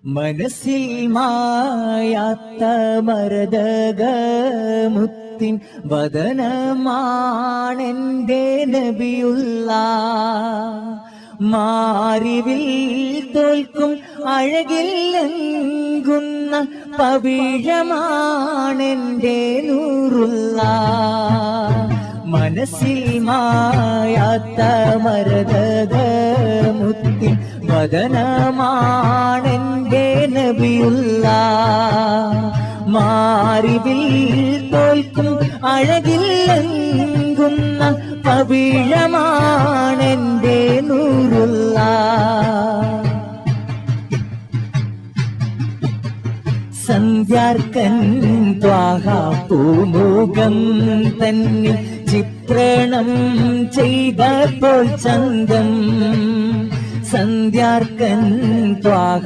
മനസ്സിൽ മായാത്ത മരതകമുത്തിൻ വദനമാണെന്റെ നബിയുള്ള മാറിവിൽ തോൽക്കും അഴകില്ലെങ്കുന്ന പവിഴമാണെന്റെ നൂറുള്ള മനസ്സിൽ മായാത്ത മരതകമുത്തിൻ വദനമാണെന്റെ നബിയുള്ള മാറിവിൽ തോൽക്കും അഴകില്ലെങ്കുന്ന പവിഴമാണെന്റെ നൂറുള്ള സന്ധ്യാർക്കൻ ത്വാഹ പൂമുഖം തന്നെ ചിത്രണം ചെയ്തപ്പോൾ ചന്തം സന്ധ്യാർക്കൻ ത്വാഹ